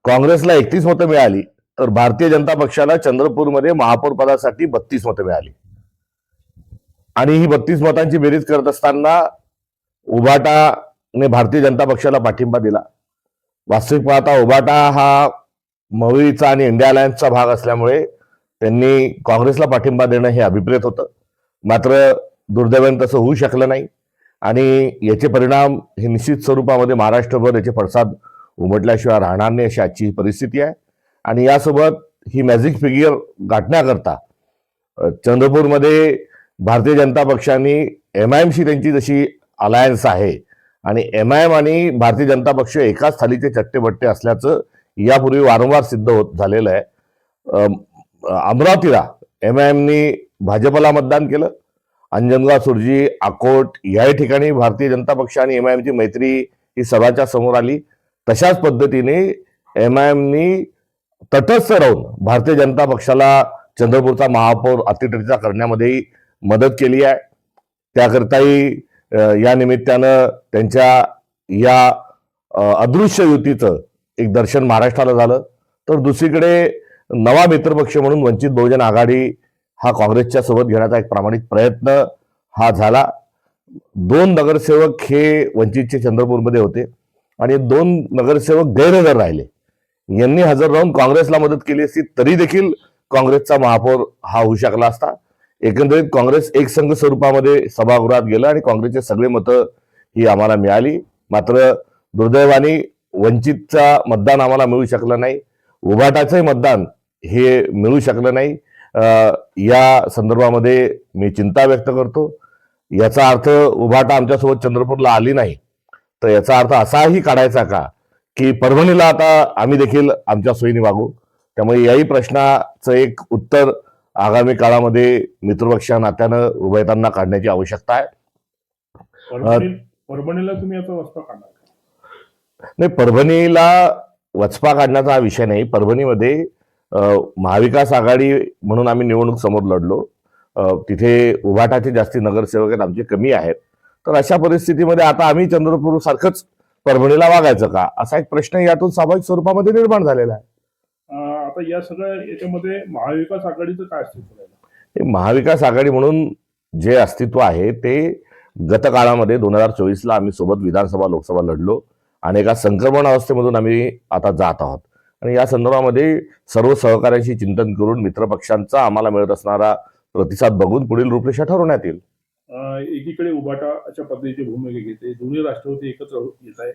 काँग्रेसला 31 मतं मिळाली तर भारतीय जनता पक्षाला चंद्रपूरमध्ये महापौर पदासाठी 32 मतं मिळाली. आणि ही 32 मतांची बेरीज करत असताना उभाटाने भारतीय जनता पक्षाला पाठिंबा दिला. वास्तविक पाहता उभाटा हा मविचा आणि इंडिया अलायन्सचा भाग असल्यामुळे त्यांनी काँग्रेसला पाठिंबा देणं हे अभिप्रेत होतं. मात्र दुर्दैवाने तसं होऊ शकलं नाही आणि याचे परिणाम हे निश्चित स्वरूपामध्ये महाराष्ट्रभर याचे पडसाद उमटल्याशिवाय राहणार नाही अशी आजची परिस्थिती आहे. आणि यासोबत ही मॅजिक फिगर गाठण्याकरता चंद्रपूरमध्ये भारतीय जनता पक्षाने MIMशी त्यांची जशी अलायन्स आहे आणि MIM आणि भारतीय जनता पक्ष एकाच थालीचे चट्टेबट्टे असल्याचं यापूर्वी वारंवार सिद्ध होत झालेलं आहे. अमरावतीला MIMनी भाजपला मतदान केलं. अंजनगाव, सुरजी, अकोट या ठिकाणी भारतीय जनता पक्ष आणि MIMची मैत्री ही सर्वांच्या समोर आली. तशाच पद्धतीने MIMनी तटस्थ राहून भारतीय जनता पक्षाला चंद्रपूरचा महापौर अतिथीचा करण्यामध्ये मदत केली आहे. त्याकरताही या निमित्तानं त्यांच्या या अदृश्य युतीचं एक दर्शन महाराष्ट्राला झालं. तर दुसरीकडे नवा मित्रपक्ष म्हणून वंचित बहुजन आघाडी हा काँग्रेसच्या सोबत घेण्याचा एक प्रामाणिक प्रयत्न हा झाला. 2 नगरसेवक हे वंचितचे चंद्रपूरमध्ये होते आणि 2 नगरसेवक गैरहजर राहिले. यांनी हजर राहून काँग्रेसला मदत केली असती तरी देखील काँग्रेसचा महापौर हा होऊ शकला असता. एकंदरीत काँग्रेस एकसंघ स्वरूपामध्ये सभागृहात गेलं आणि काँग्रेसचे सगळे मतं ही आम्हाला मिळाली. मात्र दुर्दैवाने वंचितचा मतदान आम्हाला मिळू शकलं नाही. उभाटाचंही मतदान हे मिळू शकलं नाही. या संदर्भामध्ये मी चिंता व्यक्त करतो. याचा अर्थ उभाटा आमच्यासोबत चंद्रपूरला आली नाही तर याचा अर्थ असाही काढायचा का की परभणीला आता आम्ही देखील आमच्या सोयीने वागू. त्यामुळे याही प्रश्नाचं एक उत्तर आगामी काळामध्ये मित्रपक्षा नात्यानं उभयतांना काढण्याची आवश्यकता आहे. परभणीला तुम्ही आता वचपा काढणार नाही, परभणीला वचपा काढण्याचा हा विषय नाही. परभणीमध्ये महाविकास आघाडी म्हणून आम्ही निवडणूक समोर लढलो. तिथे उभाटाचे जास्ती नगरसेवक आहेत, आमचे कमी आहेत. तर अशा परिस्थितीमध्ये आता आम्ही चंद्रपूर सारखंच परभणीला वागायचं का असा एक प्रश्न यातून स्वाभाविक स्वरूपामध्ये निर्माण झालेला आहे. आता या सगळ्या याच्यामध्ये महाविकास आघाडीचं काय अस्तित्व आहे? महाविकास आघाडी म्हणून जे अस्तित्व आहे ते गत काळामध्ये 2024ला आम्ही सोबत विधानसभा लोकसभा लढलो आणि एका संक्रमण अवस्थेमधून आम्ही आता जात आहोत. आणि या संदर्भामध्ये सर्व सहकार्यांशी चिंतन करून मित्रपक्षांचा आम्हाला मिळत असणारा प्रतिसाद बघून पुढील रूपरेषा ठरवण्यात येईल. एकीकडे उभाटा अशा पद्धतीची भूमिका घेते, दोन्ही राष्ट्रवादी एकत्र येत आहे.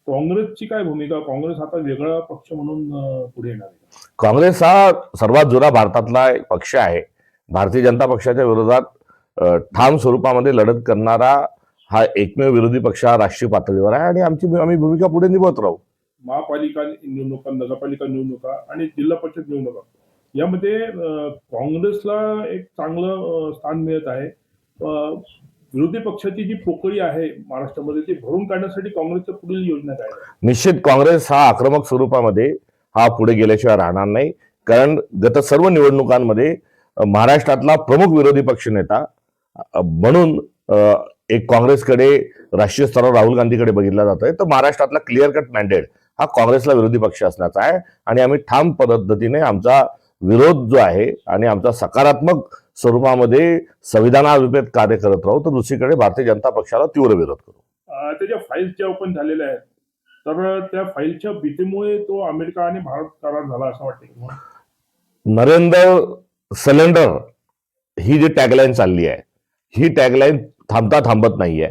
काँग्रेसची काय भूमिका? काँग्रेस आता वेगळा पक्ष म्हणून पुढे येणार आहे? काँग्रेस हा सर्वात जुना भारतातला एक पक्ष आहे. भारतीय जनता पक्षाच्या विरोधात ठाम स्वरूपामध्ये लढत करणारा हा एकमेव विरोधी पक्ष हा राष्ट्रीय पातळीवर आहे आणि आम्ही भूमिका पुढे निभवत राहू. महापालिका निवडणुका, नगरपालिका निवडणुका आणि जिल्हा परिषद निवडणुका यामध्ये काँग्रेसला एक चांगलं स्थान मिळत आहे. विरोधी पक्षाची जी पोकळी आहे महाराष्ट्रामध्ये ती भरून काढण्यासाठी काँग्रेसच्या पुढील योजना काय आहे? निश्चित काँग्रेस हा आक्रमक स्वरूपामध्ये हा पुढे गेल्याशिवाय राहणार नाही. कारण गत सर्व निवडणुकांमध्ये महाराष्ट्रातला प्रमुख विरोधी पक्ष नेता म्हणून एक काँग्रेसकडे राष्ट्रीय स्तरावर राहुल गांधीकडे बघितला जातोय. तर महाराष्ट्रातला क्लिअर कट मॅन्डेट हा काँग्रेसला विरोधी पक्ष असण्याचा आहे आणि आम्ही ठाम पद्धतीने आमचा विरोध जो आहे आणि आमचा सकारात्मक स्वरूपामध्ये संविधानाविरुद्ध कार्य करत राहू. तर दुसरीकडे भारतीय जनता पक्षाला तीव्र विरोध करू. त्याच्या फाईल्स ज्या ओपन झालेल्या आहेत तर त्या फाईलच्या भीतीमुळे तो अमेरिका आणि भारत करार झाला असं वाटतं. नरेंद्र सिलेंडर ही जी टॅगलाईन चालली आहे ही टॅगलाईन थांबता थांबत नाहीये.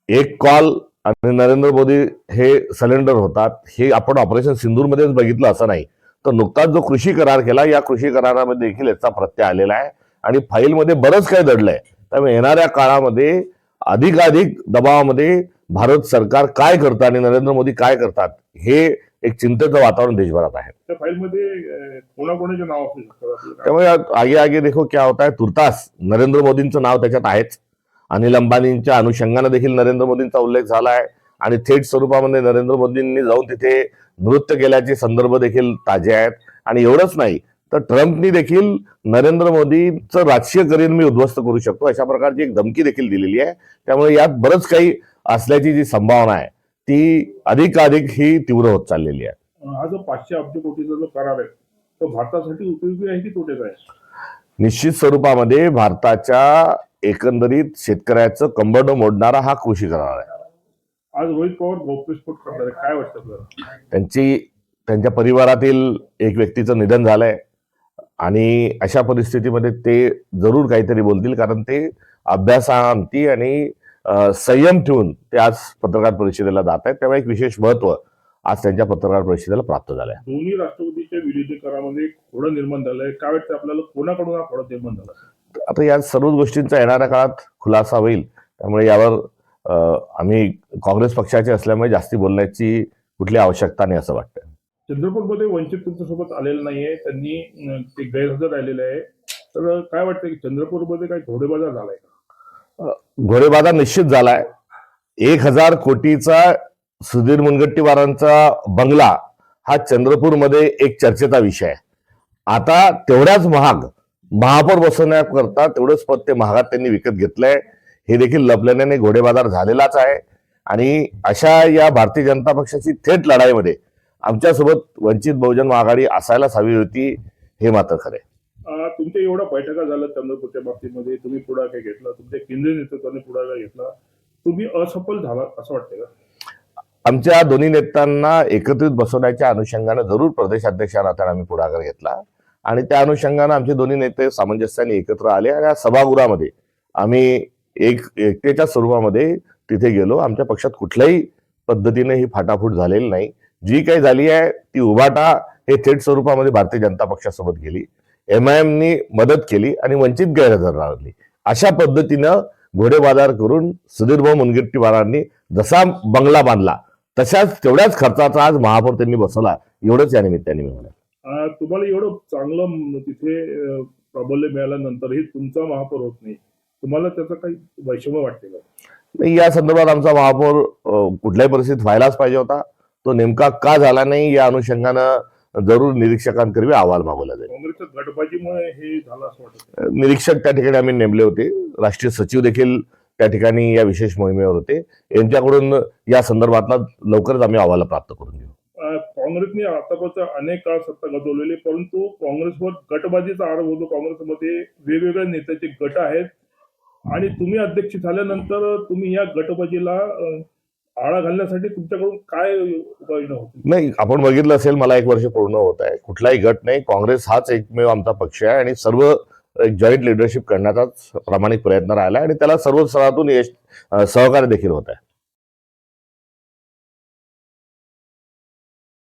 एक कॉल आणि नरेंद्र मोदी हे सिलेंडर होतात हे आपण ऑपरेशन सिंदूरमध्येच बघितलं असं नाही. तर नुकताच जो कृषी करार केला या कृषी करारामध्ये देखील याचा प्रत्यय आलेला आहे आणि फाईलमध्ये बरंच काही दडलंय. त्यामुळे येणाऱ्या काळामध्ये अधिकाधिक दबावामध्ये भारत सरकार काय करतं आणि नरेंद्र मोदी काय करतात हे एक चिंतेचं वातावरण देशभरात आहे. त्या फाईलमध्ये कोणाकोणाचे नाव असू शकतात? त्यामुळे आगे आगे देखो क्या होता है. तुर्तास नरेंद्र मोदींचं नाव त्याच्यात आहेच. अनिल अंबानींच्या अनुषंगाने देखील नरेंद्र मोदींचा उल्लेख झाला आहे आणि थेट स्वरूपामध्ये नरेंद्र मोदींनी जाऊन तिथे नृत्य केल्याचे संदर्भ देखील ताजे आहेत. आणि एवढंच नाही तर ट्रम्पनी देखील नरेंद्र मोदींचं राजकीय करिअर मी उद्ध्वस्त करू शकतो अशा प्रकारची एक धमकी देखील दिलेली आहे. त्यामुळे यात बरंच काही असल्याची जी संभावना आहे ती अधिकाधिक ही तीव्र होत चाललेली आहे. हा जो 500 अब्ज कोटीचा जो करार आहे तो भारतासाठी उपयोगी आहे की तोटेचा आहे? निश्चित स्वरूपामध्ये भारताच्या एकंदरीत शेतकऱ्याचं कंबरड मोडणारा हा कृषी करार आहे. आज रोहित पवार गौप्यस्फोट करणार आहे, काय वाटतं आपल्याला? त्यांच्या परिवारातील एक व्यक्तीचं निधन झालंय आणि अशा परिस्थितीमध्ये ते जरूर काहीतरी बोलतील, कारण ते अभ्यासांती आणि संयम ठेवून ते आज पत्रकार परिषदेला जात आहेत. तेव्हा एक विशेष महत्व आज त्यांच्या पत्रकार परिषदेला प्राप्त झालंय. दोन्ही राष्ट्रपतीच्या विलीनीकरणामध्ये खोडं निर्माण झालंय, काय वाटतं आपल्याला, कोणाकडून हा खोडा निर्माण झाला? आता या सर्व गोष्टींचा येणाऱ्या काळात खुलासा होईल, त्यामुळे यावर आम्ही काँग्रेस पक्षाचे असल्यामुळे जास्ती बोलण्याची कुठली आवश्यकता नाही असं वाटतं. चंद्रपूरमध्ये वंचित तुमच्यासोबत आलेलं नाहीये, त्यांनी ते गैरहजर राहिलेले आहे, तर काय वाटतं की चंद्रपूरमध्ये काही घोडेबाजार झालाय का? घोडेबाजार निश्चित झालाय. 1000 कोटीचा सुधीर मुनगंटीवारांचा बंगला हा चंद्रपूरमध्ये एक चर्चेचा विषय आहे. आता तेवढ्याच महापौर बसवण्याकरता तेवढंच पद ते महागात त्यांनी विकत घेतलंय, हे देखील लपल्याने घोडेबाजार झालेलाच आहे. आणि अशा या भारतीय जनता पक्षाची थेट लढाईमध्ये आमच्यासोबत वंचित बहुजन आघाडी असायलाच हवी होती, हे मात्र खरं आहे. तुमच्या एवढ्या बैठका झाल्या चंद्रपूरच्या बाबतीमध्ये, तुम्ही पुढाकार घेतला, तुमच्या केंद्रीय नेतृत्वाने पुढाकार घेतला, तुम्ही असफल झाला असं वाटतंय का? आमच्या दोन्ही नेत्यांना एकत्रित बसवण्याच्या अनुषंगाने जरूर प्रदेशाध्यक्षांना आम्ही पुढाकार घेतला आणि त्या अनुषंगाने आमचे दोन्ही नेते सामंजस्याने एकत्र आले आणि या सभागृहामध्ये आम्ही एकतेच्या स्वरूपामध्ये तिथे गेलो. आमच्या पक्षात कुठल्याही पद्धतीने ही फाटाफूट झालेली नाही. जी काही झाली आहे ती उभाटा हे थेट स्वरूपामध्ये भारतीय जनता पक्षासोबत गेली, MIMनी मदत केली आणि वंचित गैरहजर राहिली. अशा पद्धतीनं घोडेबाजार करून सुधीरभाऊ मुनगंटीवारांनी जसा बंगला बांधला तशाच तेवढ्याच खर्चाचा आज महापौर त्यांनी बसवला, एवढंच या निमित्ताने मी म्हणेन. तुम्हाला एवढं चांगलं तिथे प्राबल्य मिळाल्यानंतरही तुमचा महापौर होत नाही, तुम्हाला त्याचं काही वैषम्य वाटते का? नाही, या संदर्भात आमचा महापौर कुठल्याही परिस्थितीत व्हायलाच पाहिजे होता. तो नेमका का झाला नाही या अनुषंगानं जरूर निरीक्षकांकरवी अहवाल मागवला जाईल. काँग्रेसच्या गटबाजीमुळे हे झालं असं वाटतं? निरीक्षक त्या ठिकाणी आम्ही नेमले होते. राष्ट्रीय सचिव देखील त्या ठिकाणी या विशेष मोहिमेवर होते. यांच्याकडून या संदर्भातला लवकरच आम्ही अहवाल प्राप्त करून घेऊ. काँग्रेसने आतापर्यंत अनेक काळ सत्ता गाजवलेली, परंतु काँग्रेसवर गटबाजीचा आरोप होतो. काँग्रेसमध्ये वेगवेगळ्या नेत्याचे गट आहेत आणि तुम्ही अध्यक्ष झाल्यानंतर तुम्ही या गटबाजीला आळा घालण्यासाठी तुमच्याकडून काय उपाययोजना होती? नाही, आपण बघितलं असेल, मला 1 वर्ष पूर्ण होत आहे. कुठलाही गट नाही, काँग्रेस हाच एकमेव आमचा पक्ष आहे आणि सर्व एक जॉईंट लिडरशिप करण्याचा प्रामाणिक प्रयत्न राहिला आणि त्याला सर्व स्तरातून सहकार्य देखील होत आहे.